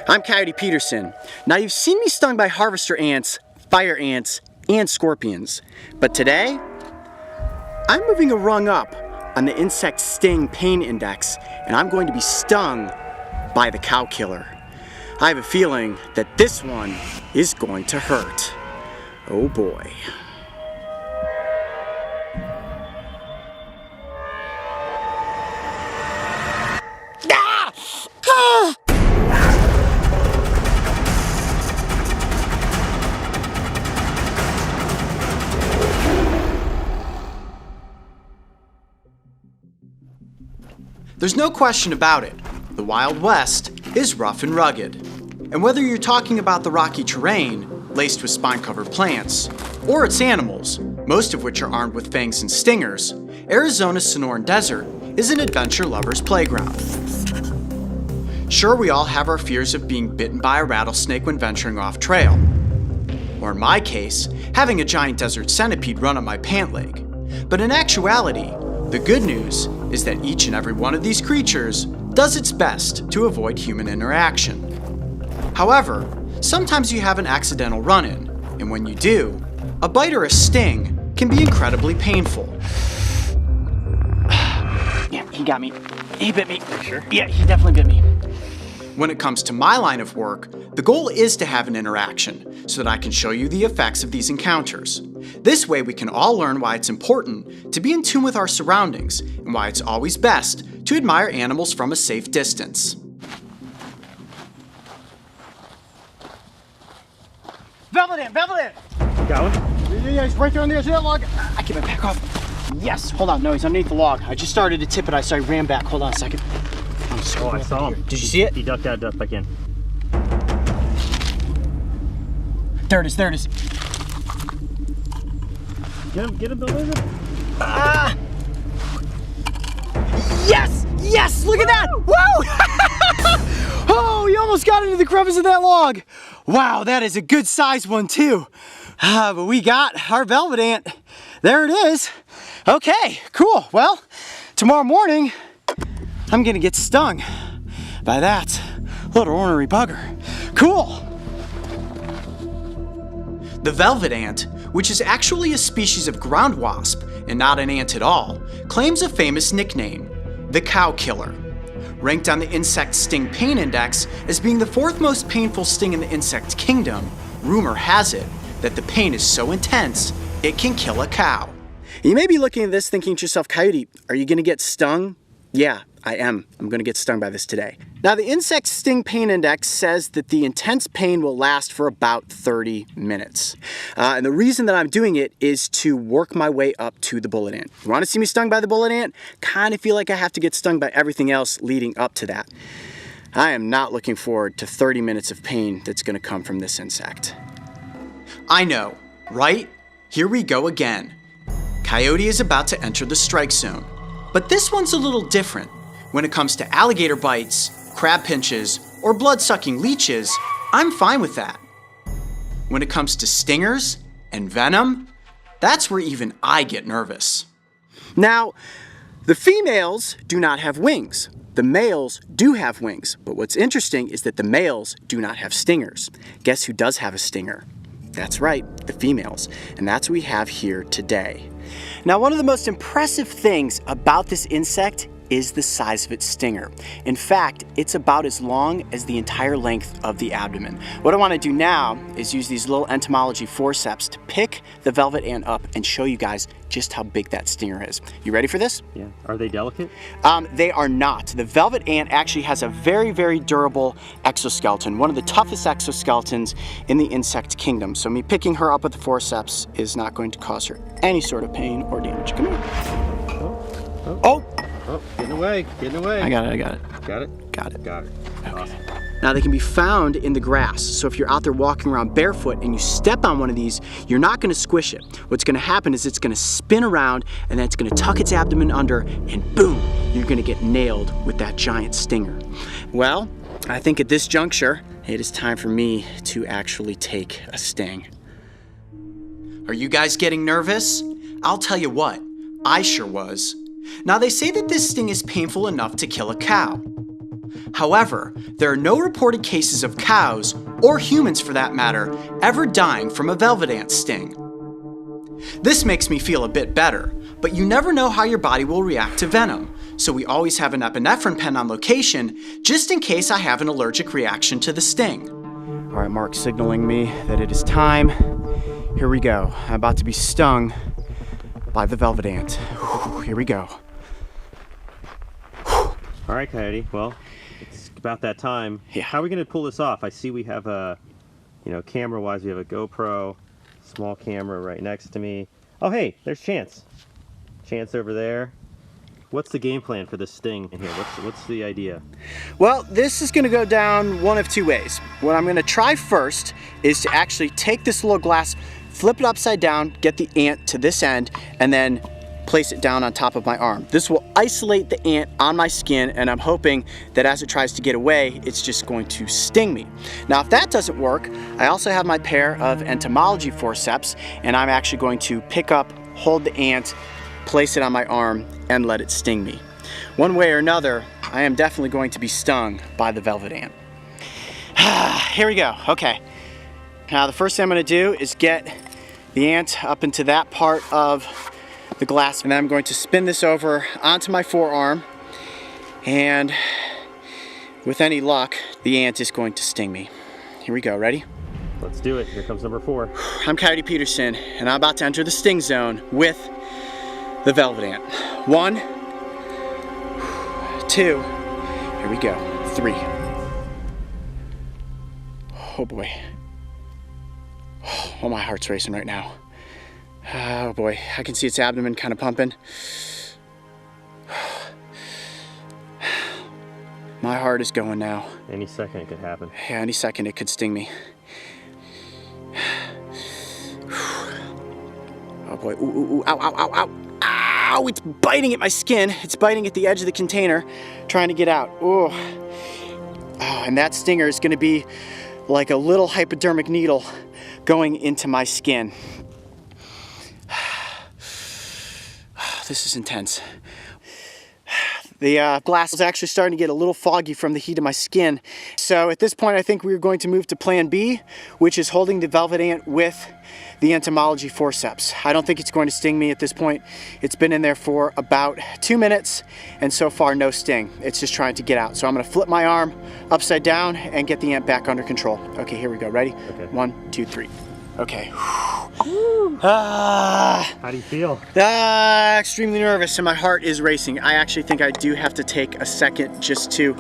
I'm Coyote Peterson. Now you've seen me stung by harvester ants, fire ants, and scorpions. But today, I'm moving a rung up on the insect sting pain index, and I'm going to be stung by the cow killer. I have a feeling that this one is going to hurt. Oh boy. Ah! Ah! There's no question about it. The Wild West is rough and rugged. And whether you're talking about the rocky terrain, laced with spine-covered plants, or its animals, most of which are armed with fangs and stingers, Arizona's Sonoran Desert is an adventure lover's playground. Sure, we all have our fears of being bitten by a rattlesnake when venturing off trail. Or in my case, having a giant desert centipede run up my pant leg. But in actuality, the good news is that each and every one of these creatures does its best to avoid human interaction. However, sometimes you have an accidental run-in, and when you do, a bite or a sting can be incredibly painful. Yeah, he got me. He bit me. Are you sure? Yeah, he definitely bit me. When it comes to my line of work, the goal is to have an interaction so that I can show you the effects of these encounters. This way we can all learn why it's important to be in tune with our surroundings and why it's always best to admire animals from a safe distance. Velvet ant! Got one? Yeah, he's right there on the edge of that log. I get my back off. Yes, hold on. No, he's underneath the log. I just started to tip it. I ran back. Hold on a second. Oh, I saw him. Did you see it? He ducked out, ducked back in. There it is. Get him, Bill. Ah! Yes! Look at that! Woo! Oh, he almost got into the crevice of that log. Wow, that is a good sized one too. But we got our velvet ant. There it is. Okay, cool. Well, tomorrow morning, I'm gonna get stung by that little ornery bugger. Cool. The velvet ant, which is actually a species of ground wasp and not an ant at all, claims a famous nickname, the cow killer. Ranked on the insect sting pain index as being the fourth most painful sting in the insect kingdom, rumor has it that the pain is so intense it can kill a cow. You may be looking at this thinking to yourself, Coyote, are you gonna get stung? Yeah, I am. I'm gonna get stung by this today. Now, the insect sting pain index says that the intense pain will last for about 30 minutes. And the reason that I'm doing it is to work my way up to the bullet ant. You wanna see me stung by the bullet ant? Kind of feel like I have to get stung by everything else leading up to that. I am not looking forward to 30 minutes of pain that's gonna come from this insect. I know, right? Here we go again. Coyote is about to enter the strike zone. But this one's a little different. When it comes to alligator bites, crab pinches, or blood-sucking leeches, I'm fine with that. When it comes to stingers and venom, that's where even I get nervous. Now, the females do not have wings. The males do have wings. But what's interesting is that the males do not have stingers. Guess who does have a stinger? That's right, the females. And that's what we have here today. Now, one of the most impressive things about this insect is the size of its stinger. In fact, it's about as long as the entire length of the abdomen. What I want to do now is use these little entomology forceps to pick the velvet ant up and show you guys just how big that stinger is. You ready for this? Yeah. Are they delicate? They are not. The velvet ant actually has a very, very durable exoskeleton, one of the toughest exoskeletons in the insect kingdom. So me picking her up with the forceps is not going to cause her any sort of pain or damage. Come here. Oh! Oh, getting away. I got it. Got it? Got it. Okay. Awesome. Now, they can be found in the grass. So if you're out there walking around barefoot and you step on one of these, you're not gonna squish it. What's gonna happen is it's gonna spin around and then it's gonna tuck its abdomen under and boom, you're gonna get nailed with that giant stinger. Well, I think at this juncture, it is time for me to actually take a sting. Are you guys getting nervous? I'll tell you what, I sure was. Now, they say that this sting is painful enough to kill a cow. However, there are no reported cases of cows, or humans for that matter, ever dying from a velvet ant sting. This makes me feel a bit better, but you never know how your body will react to venom, so we always have an epinephrine pen on location just in case I have an allergic reaction to the sting. All right, Mark's signaling me that it is time. Here we go. I'm about to be stung by the velvet ant. Whew, here we go. All right, Coyote. Well, it's about that time. Yeah. How are we going to pull this off? I see we have a, camera-wise, we have a GoPro, small camera right next to me. Oh, hey, there's Chance. Chance over there. What's the game plan for this sting in here? What's the idea? Well, this is gonna go down one of two ways. What I'm gonna try first is to actually take this little glass, flip it upside down, get the ant to this end, and then place it down on top of my arm. This will isolate the ant on my skin, and I'm hoping that as it tries to get away, it's just going to sting me. Now, if that doesn't work, I also have my pair of entomology forceps, and I'm actually going to pick up, hold the ant, place it on my arm, and let it sting me. One way or another, I am definitely going to be stung by the velvet ant. Here we go. Okay. Now the first thing I'm going to do is get the ant up into that part of the glass, and then I'm going to spin this over onto my forearm, and with any luck, the ant is going to sting me. Here we go. Ready? Let's do it. Here comes number 4. I'm Coyote Peterson, and I'm about to enter the sting zone with the velvet ant. 1, 2, here we go, 3. Oh boy. Oh, my heart's racing right now. Oh boy, I can see its abdomen kind of pumping. My heart is going now. Any second it could happen. Yeah, any second it could sting me. Oh boy, ooh, ooh, ooh, ow, ow, ow, ow. Ow, it's biting at my skin. It's biting at the edge of the container, trying to get out. Oh, and that stinger is gonna be like a little hypodermic needle going into my skin. This is intense. The glass is actually starting to get a little foggy from the heat of my skin. So at this point, I think we're going to move to plan B, which is holding the velvet ant with the entomology forceps. I don't think it's going to sting me at this point. It's been in there for about 2 minutes, and so far no sting. It's just trying to get out. So I'm gonna flip my arm upside down and get the ant back under control. Okay, here we go. Ready? Okay. 1, 2, 3. Okay. How do you feel? Extremely nervous, and my heart is racing. I actually think I do have to take a second just to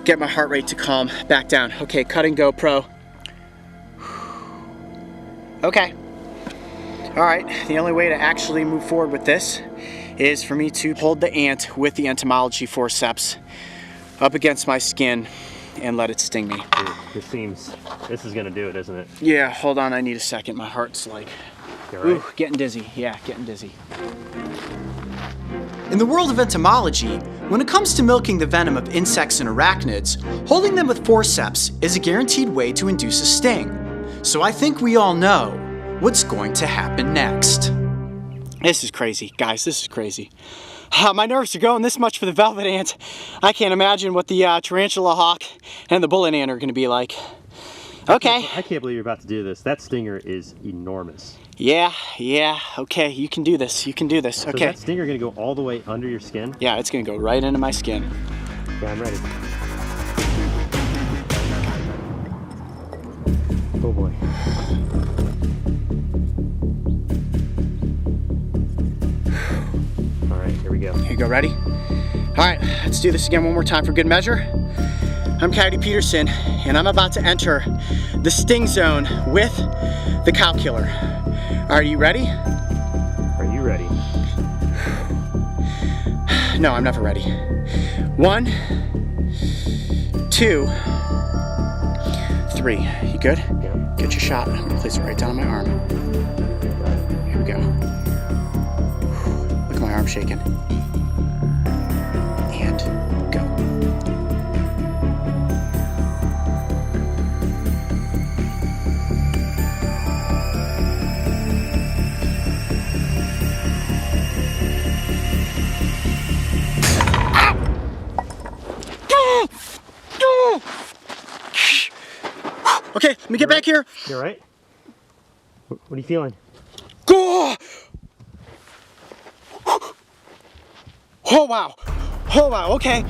get my heart rate to calm back down. Okay, cutting GoPro. Okay. All right, the only way to actually move forward with this is for me to hold the ant with the entomology forceps up against my skin and let it sting me. Dude, this is gonna do it, isn't it? Yeah, hold on, I need a second. My heart's like, You all right? ooh, getting dizzy. Yeah, getting dizzy. In the world of entomology, when it comes to milking the venom of insects and arachnids, holding them with forceps is a guaranteed way to induce a sting. So I think we all know what's going to happen next. This is crazy, guys, this is crazy. My nerves are going this much for the velvet ant. I can't imagine what the tarantula hawk and the bullet ant are gonna be like. Okay. I can't believe you're about to do this. That stinger is enormous. Yeah, okay, you can do this, you can do this, So okay. is that stinger gonna go all the way under your skin? Yeah, it's gonna go right into my skin. Yeah, I'm ready. Oh boy. All right, here we go. Here you go, ready? All right, let's do this again one more time for good measure. I'm Coyote Peterson, and I'm about to enter the sting zone with the cow killer. Are you ready? Are you ready? No, I'm never ready. 1, 2, 3. You good? Yeah. Get your shot. I'm gonna place it right down on my arm. Here we go. Look at my arm shaking. And go. Okay, let me get back here. You all right? What are you feeling? Go! Oh wow. Oh wow, okay.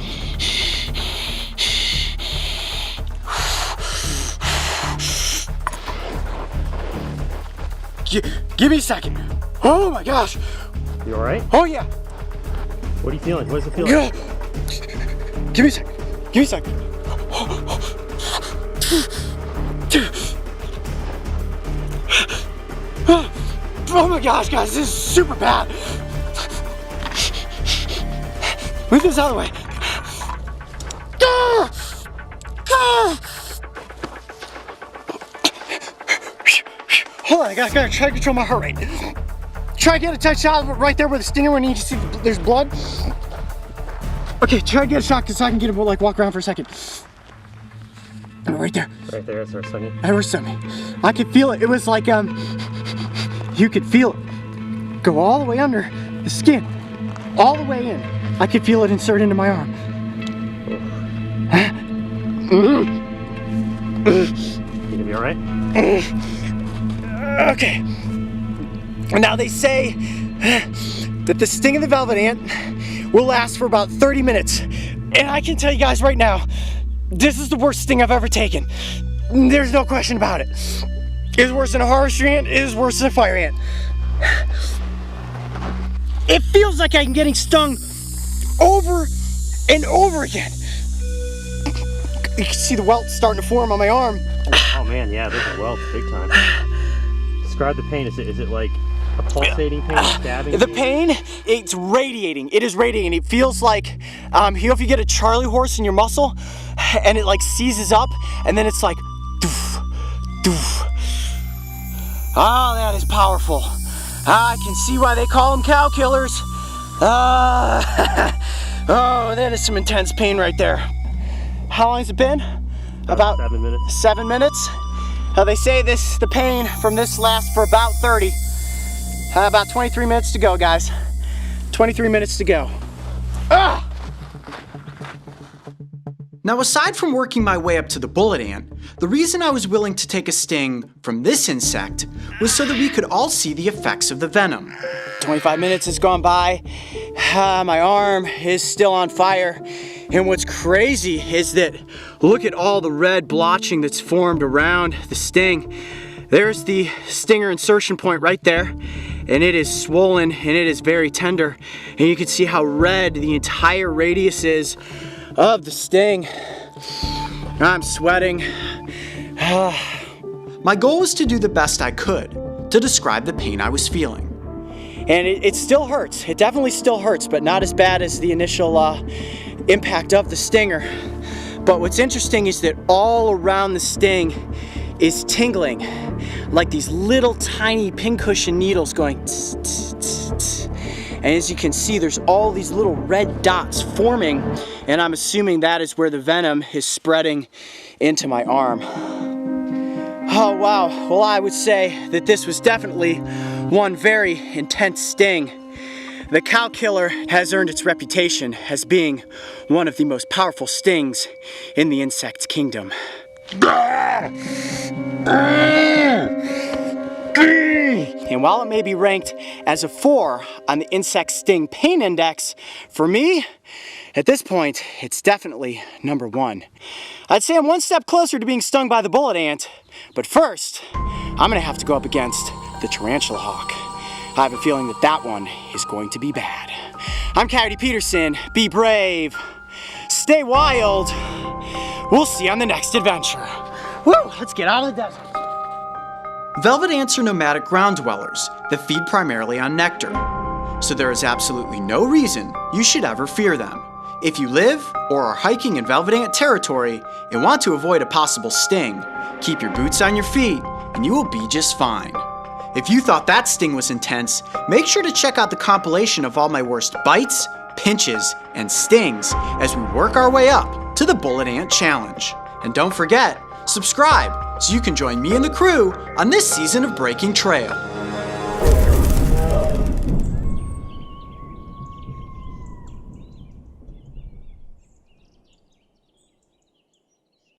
Give me a second. Oh my gosh. You all right? Oh yeah. What are you feeling? What does it feel like? Give me a second. Give me a second. Oh my gosh, guys, this is super bad. Move this out of the way. Hold on, I gotta try to control my heart rate. Try to get a tight shot right there where the stinger when you see there's blood. Okay, try to get a shot because I can get him like walk around for a second. Right there. Right there, that's our stinging. That was stinging. I could feel it. It was like you could feel it go all the way under the skin, all the way in. I could feel it insert into my arm. You gonna be all right? Okay. Now they say that the sting of the velvet ant will last for about 30 minutes. And I can tell you guys right now, this is the worst sting I've ever taken. There's no question about it. It is worse than a forestry ant, it is worse than a fire ant. It feels like I'm getting stung over and over again. You can see the welts starting to form on my arm. Oh man, yeah, there's a welt, big time. Describe the pain. Is it like a pulsating pain, stabbing? The pain, it's radiating. It is radiating. It feels like, you know, if you get a Charlie horse in your muscle, and it like seizes up, and then it's like, doof, doof. Oh, that is powerful. I can see why they call them cow killers. Oh, that is some intense pain right there. How long has it been? About 7 minutes. 7 minutes. They say the pain from this lasts for about 30. About 23 minutes to go, guys. 23 minutes to go. Ah! Now, aside from working my way up to the bullet ant, the reason I was willing to take a sting from this insect was so that we could all see the effects of the venom. 25 minutes has gone by. My arm is still on fire. And what's crazy is that look at all the red blotching that's formed around the sting. There's the stinger insertion point right there, and it is swollen and it is very tender. And you can see how red the entire radius is of the sting. I'm sweating. My goal was to do the best I could to describe the pain I was feeling. And it still hurts. It definitely still hurts, but not as bad as the initial impact of the stinger. But what's interesting is that all around the sting is tingling, like these little tiny pincushion needles going tss, tss, tss, tss. And as you can see, there's all these little red dots forming, and I'm assuming that is where the venom is spreading into my arm. Oh wow, well I would say that this was definitely one very intense sting. The cow killer has earned its reputation as being one of the most powerful stings in the insect kingdom. And while it may be ranked as a 4 on the insect sting pain index, for me, at this point, it's definitely number 1. I'd say I'm one step closer to being stung by the bullet ant, but first, I'm gonna have to go up against the tarantula hawk. I have a feeling that that one is going to be bad. I'm Coyote Peterson. Be brave. Stay wild. We'll see you on the next adventure. Woo! Let's get out of the desert. Velvet ants are nomadic ground dwellers that feed primarily on nectar, so there is absolutely no reason you should ever fear them. If you live or are hiking in velvet ant territory and want to avoid a possible sting, keep your boots on your feet and you will be just fine. If you thought that sting was intense, make sure to check out the compilation of all my worst bites, pinches, and stings as we work our way up to the Bullet Ant Challenge. And don't forget, subscribe so you can join me and the crew on this season of Breaking Trail.